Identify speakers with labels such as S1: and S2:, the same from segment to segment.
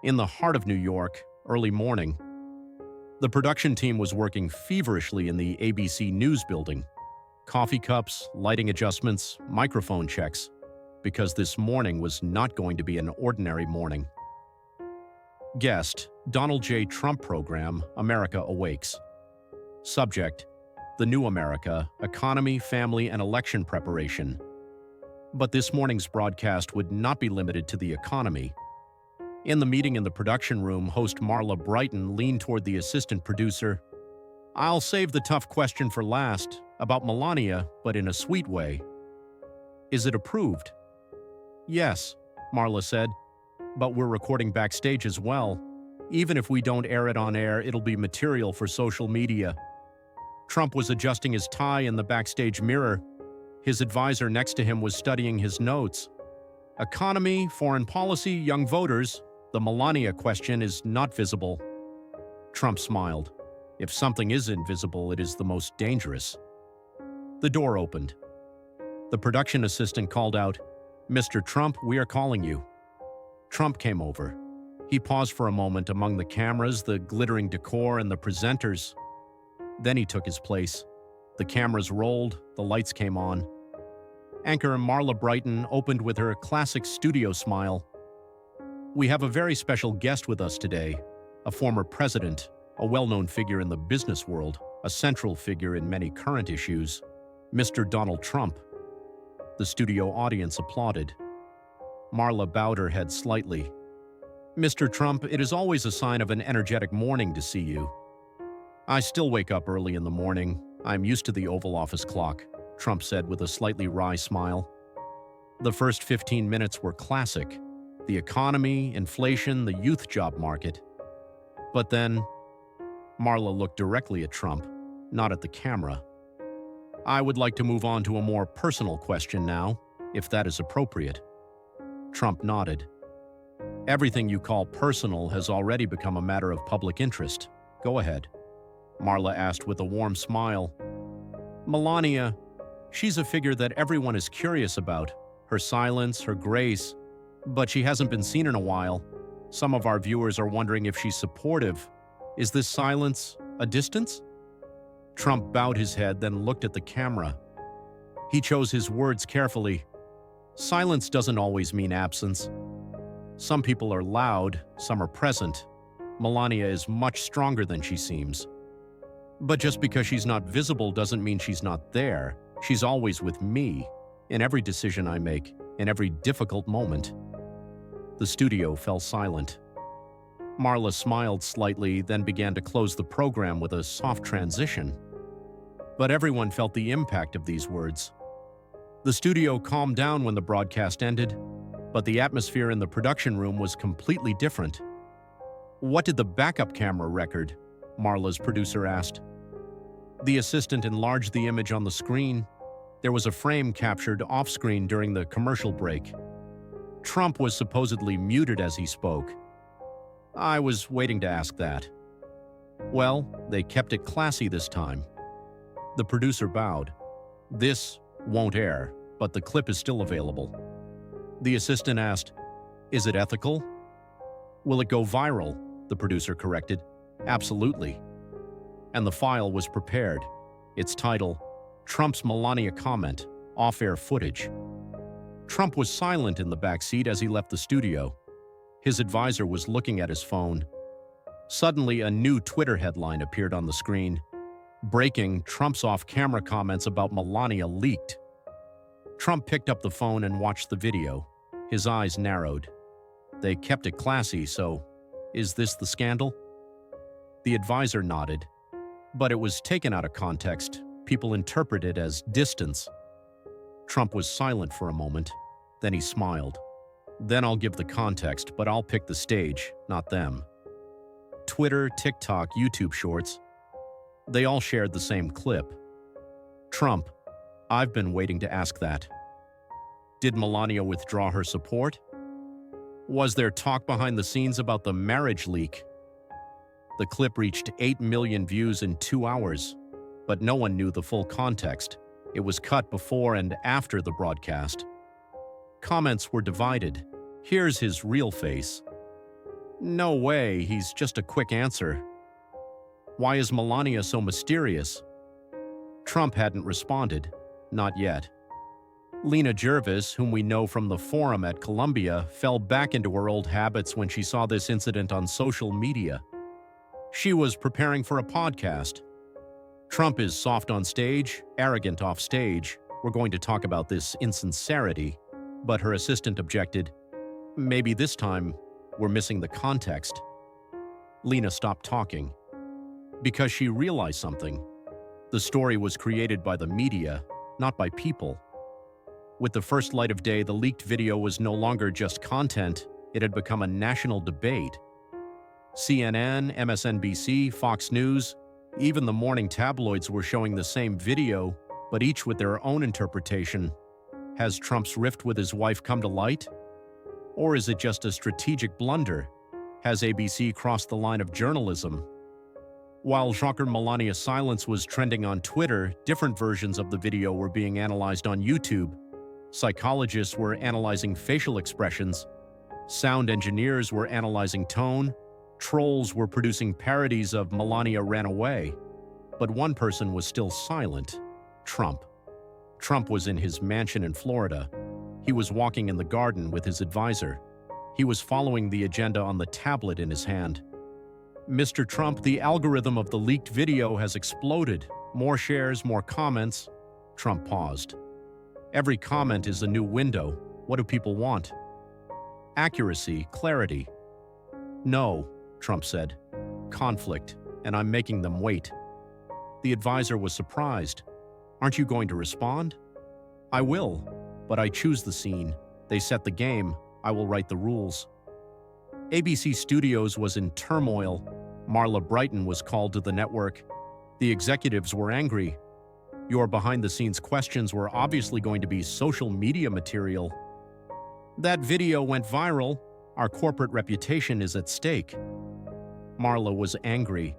S1: In the heart of New York, early morning, the production team was working feverishly in the ABC News building. Coffee cups, lighting adjustments, microphone checks, because this morning was not going to be an ordinary morning. Guest, Donald J. Trump program, America Awakes. Subject, the new America, economy, family, and election preparation. But this morning's broadcast would not be limited to the economy. In the meeting in the production room, host Marla Brighton leaned toward the assistant producer. "I'll save the tough question for last, about Melania, but in a sweet way. Is it approved?" "Yes," Marla said, "but we're recording backstage as well. Even if we don't air it on air, it'll be material for social media." Trump was adjusting his tie in the backstage mirror. His advisor next to him was studying his notes. "Economy, foreign policy, young voters. The Melania question is not visible." Trump smiled. "If something is invisible, it is the most dangerous." The door opened. The production assistant called out, "Mr. Trump, we are calling you." Trump came over. He paused for a moment among the cameras, the glittering decor, and the presenters. Then he took his place. The cameras rolled, the lights came on. Anchor Marla Brighton opened with her classic studio smile. "We have a very special guest with us today, a former president, a well-known figure in the business world, a central figure in many current issues, Mr. Donald Trump." The studio audience applauded. Marla bowed her head slightly. "Mr. Trump, it is always a sign of an energetic morning to see you." "I still wake up early in the morning. I'm used to the Oval Office clock," Trump said with a slightly wry smile. The first 15 minutes were classic. The economy, inflation, the youth job market. But then, Marla looked directly at Trump, not at the camera. "I would like to move on to a more personal question now, if that is appropriate." Trump nodded. "Everything you call personal has already become a matter of public interest. Go ahead." Marla asked with a warm smile. "Melania, she's a figure that everyone is curious about, her silence, her grace, but she hasn't been seen in a while. Some of our viewers are wondering if she's supportive. Is this silence a distance?" Trump bowed his head, then looked at the camera. He chose his words carefully. "Silence doesn't always mean absence. Some people are loud, some are present. Melania is much stronger than she seems. But just because she's not visible doesn't mean she's not there. She's always with me, in every decision I make, in every difficult moment." The studio fell silent. Marla smiled slightly, then began to close the program with a soft transition. But everyone felt the impact of these words. The studio calmed down when the broadcast ended, but the atmosphere in the production room was completely different. "What did the backup camera record?" Marla's producer asked. The assistant enlarged the image on the screen. There was a frame captured off-screen during the commercial break. Trump was supposedly muted as he spoke. "I was waiting to ask that." "Well, they kept it classy this time." The producer bowed. "This won't air, but the clip is still available." The assistant asked, "Is it ethical?" "Will it go viral?" the producer corrected. "Absolutely." And the file was prepared. Its title, Trump's Melania Comment, Off-Air Footage. Trump was silent in the backseat as he left the studio. His advisor was looking at his phone. Suddenly, a new Twitter headline appeared on the screen. "Breaking, Trump's off-camera comments about Melania leaked." Trump picked up the phone and watched the video. His eyes narrowed. "They kept it classy, so is this the scandal?" The advisor nodded. "But it was taken out of context. People interpret it as distance." Trump was silent for a moment. Then he smiled. "Then I'll give the context, but I'll pick the stage, not them." Twitter, TikTok, YouTube Shorts. They all shared the same clip. "Trump, I've been waiting to ask that. Did Melania withdraw her support? Was there talk behind the scenes about the marriage leak?" The clip reached 8 million views in 2 hours, but no one knew the full context. It was cut before and after the broadcast. Comments were divided. "Here's his real face." No way, he's just a quick answer. Why is Melania so mysterious? Trump hadn't responded. Not yet. Lena Jervis, whom we know from the forum at Columbia, fell back into her old habits when she saw this incident on social media. She was preparing for a podcast. Trump is soft on stage, arrogant off stage. We're going to talk about this insincerity, but her assistant objected. Maybe this time, we're missing the context. Lena stopped talking. Because she realized something. The story was created by the media, not by people. With the first light of day, the leaked video was no longer just content, it had become a national debate. CNN, MSNBC, Fox News, even the morning tabloids were showing the same video, but each with their own interpretation. Has Trump's rift with his wife come to light? Or is it just a strategic blunder? Has ABC crossed the line of journalism? While Shocker Melania's silence was trending on Twitter, different versions of the video were being analyzed on YouTube. Psychologists were analyzing facial expressions. Sound engineers were analyzing tone. Trolls were producing parodies of Melania ran away. But one person was still silent: Trump. Trump was in his mansion in Florida. He was walking in the garden with his advisor. He was following the agenda on the tablet in his hand. Mr. Trump, the algorithm of the leaked video has exploded. More shares, more comments. Trump paused. Every comment is a new window. What do people want? Accuracy, clarity. No, Trump said. Conflict, and I'm making them wait. The advisor was surprised. Aren't you going to respond? I will, but I choose the scene. They set the game. I will write the rules. ABC Studios was in turmoil. Marla Brighton was called to the network. The executives were angry. Your behind-the-scenes questions were obviously going to be social media material. That video went viral. Our corporate reputation is at stake. Marla was angry,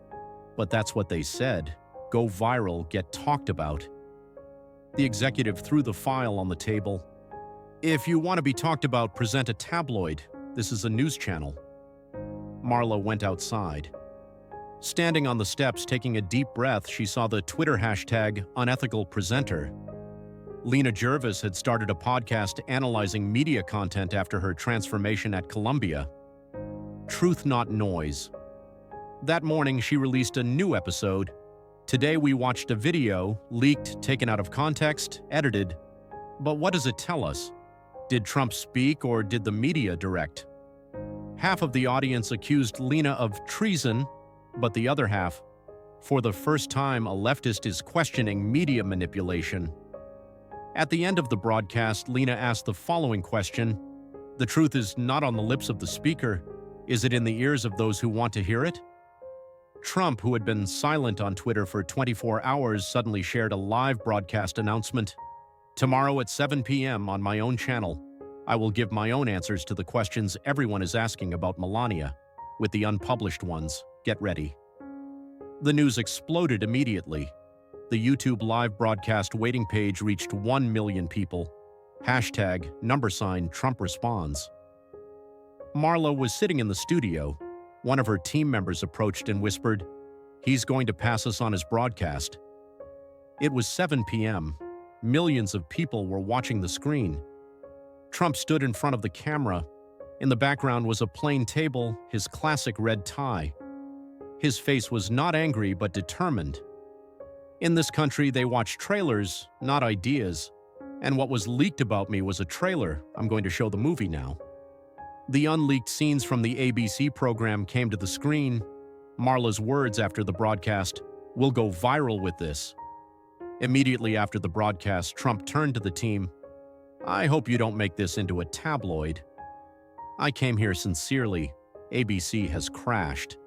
S1: but that's what they said. Go viral, get talked about. The executive threw the file on the table. If you want to be talked about, present a tabloid. This is a news channel. Marla went outside. Standing on the steps, taking a deep breath, she saw the Twitter hashtag #unethicalpresenter. Lena Jervis had started a podcast analyzing media content after her transformation at Columbia. Truth Not Noise. That morning, she released a new episode. Today, we watched a video, leaked, taken out of context, edited. But what does it tell us? Did Trump speak or did the media direct? Half of the audience accused Lena of treason, but the other half, for the first time, a leftist is questioning media manipulation. At the end of the broadcast, Lena asked the following question. The truth is not on the lips of the speaker. Is it in the ears of those who want to hear it? Trump, who had been silent on Twitter for 24 hours, suddenly shared a live broadcast announcement. Tomorrow at 7 p.m. on my own channel, I will give my own answers to the questions everyone is asking about Melania, with the unpublished ones. Get ready. The news exploded immediately. The YouTube live broadcast waiting page reached 1 million people. Hashtag #Trump responds. Marla was sitting in the studio. One of her team members approached and whispered, "He's going to pass us on his broadcast." It was 7 p.m. Millions of people were watching the screen. Trump stood in front of the camera. In the background was a plain table, his classic red tie. His face was not angry but determined. In this country, they watch trailers, not ideas. And what was leaked about me was a trailer. I'm going to show the movie now. The unleaked scenes from the ABC program came to the screen. Marla's words after the broadcast, "We'll go viral with this." Immediately after the broadcast, Trump turned to the team. "I hope you don't make this into a tabloid. I came here sincerely. ABC has crashed.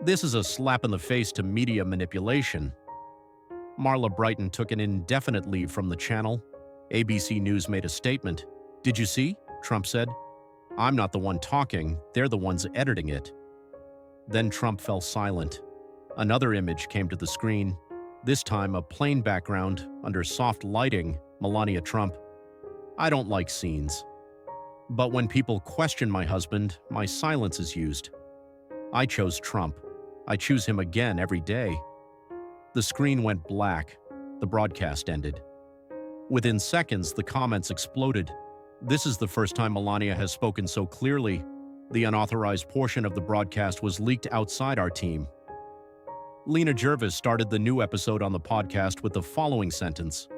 S1: This is a slap in the face to media manipulation." Marla Brighton took an indefinite leave from the channel. ABC News made a statement. "Did you see?" Trump said. "I'm not the one talking, they're the ones editing it." Then Trump fell silent. Another image came to the screen. This time a plain background, under soft lighting, Melania Trump. "I don't like scenes." But when people question my husband, my silence is used. I chose Trump. I choose him again every day. The screen went black. The broadcast ended. Within seconds, the comments exploded. This is the first time Melania has spoken so clearly. The unauthorized portion of the broadcast was leaked outside our team. Lena Jervis started the new episode on the podcast with the following sentence.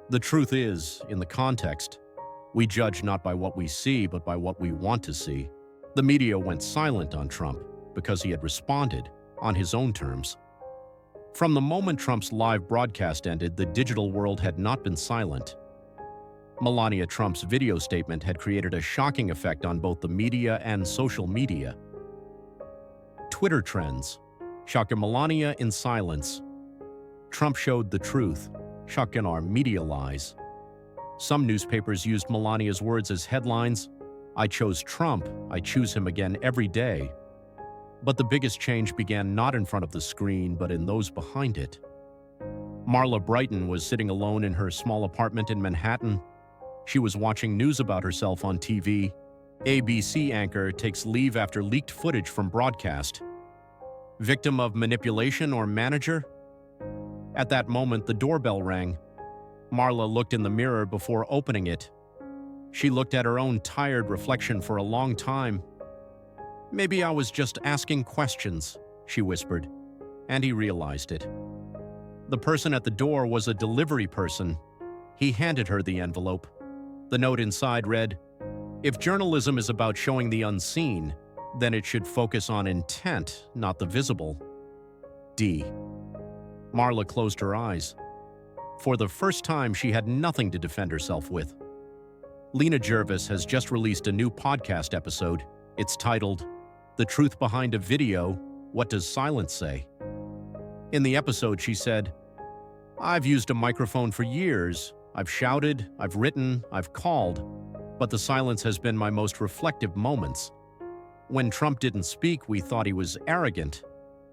S1: The truth is, in the context, we judge not by what we see, but by what we want to see. The media went silent on Trump because he had responded on his own terms. From the moment Trump's live broadcast ended, the digital world had not been silent. Melania Trump's video statement had created a shocking effect on both the media and social media. Twitter trends. Shocking Melania in silence. Trump showed the truth. Shocking our media lies. Some newspapers used Melania's words as headlines. I chose Trump. I choose him again every day. But the biggest change began not in front of the screen, but in those behind it. Marla Brighton was sitting alone in her small apartment in Manhattan. She was watching news about herself on TV. ABC anchor takes leave after leaked footage from broadcast. Victim of manipulation or manager? At that moment, the doorbell rang. Marla looked in the mirror before opening it. She looked at her own tired reflection for a long time. Maybe I was just asking questions, she whispered, and he realized it. The person at the door was a delivery person. He handed her the envelope. The note inside read, "If journalism is about showing the unseen, then it should focus on intent, not the visible. D." Marla closed her eyes. For the first time, she had nothing to defend herself with. Lena Jervis has just released a new podcast episode. It's titled, The Truth Behind a Video, What Does Silence Say? In the episode, she said, I've used a microphone for years. I've shouted, I've written, I've called, but the silence has been my most reflective moments. When Trump didn't speak, we thought he was arrogant.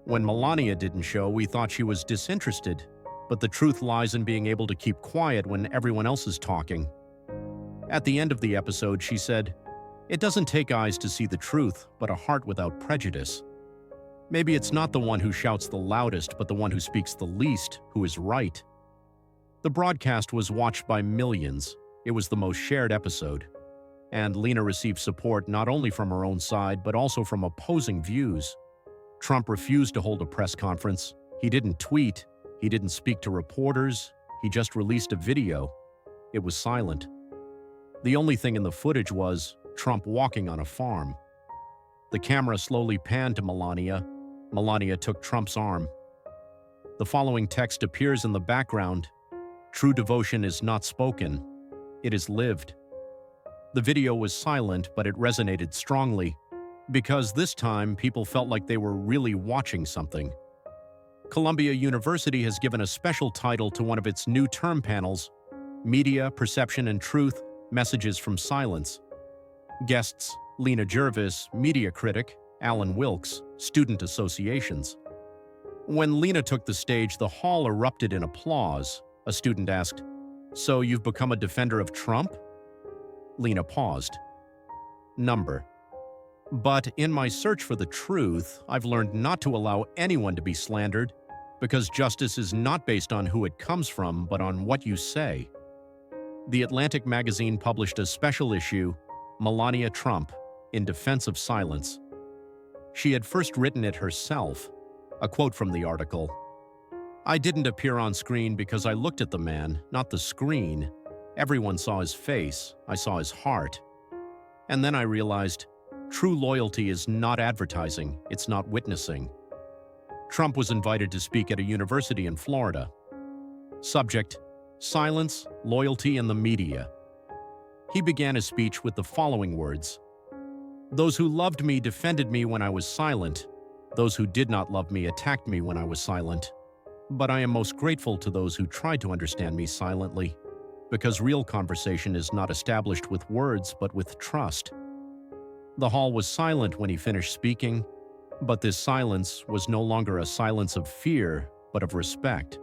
S1: When Melania didn't show, we thought she was disinterested. But the truth lies in being able to keep quiet when everyone else is talking. At the end of the episode, she said, It doesn't take eyes to see the truth, but a heart without prejudice. Maybe it's not the one who shouts the loudest, but the one who speaks the least, who is right. The broadcast was watched by millions. It was the most shared episode. And Lena received support not only from her own side, but also from opposing views. Trump refused to hold a press conference. He didn't tweet. He didn't speak to reporters. He just released a video. It was silent. The only thing in the footage was Trump walking on a farm. The camera slowly panned to Melania. Melania took Trump's arm. The following text appears in the background. True devotion is not spoken. It is lived. The video was silent, but it resonated strongly, because this time people felt like they were really watching something. Columbia University has given a special title to one of its new term panels, Media, Perception and Truth, Messages from Silence. Guests, Lena Jervis, media critic, Alan Wilkes, student associations. When Lena took the stage, the hall erupted in applause. A student asked, So you've become a defender of Trump? Lena paused. Number. But in my search for the truth, I've learned not to allow anyone to be slandered, because justice is not based on who it comes from, but on what you say. The Atlantic magazine published a special issue, Melania Trump, in defense of silence. She had first written it herself. A quote from the article. I didn't appear on screen because I looked at the man, not the screen. Everyone saw his face. I saw his heart. And then I realized, true loyalty is not advertising. It's not witnessing. Trump was invited to speak at a university in Florida. Subject, silence, loyalty, and the media. He began his speech with the following words. Those who loved me defended me when I was silent. Those who did not love me attacked me when I was silent. But I am most grateful to those who tried to understand me silently, because real conversation is not established with words but with trust. The hall was silent when he finished speaking, but this silence was no longer a silence of fear, but of respect.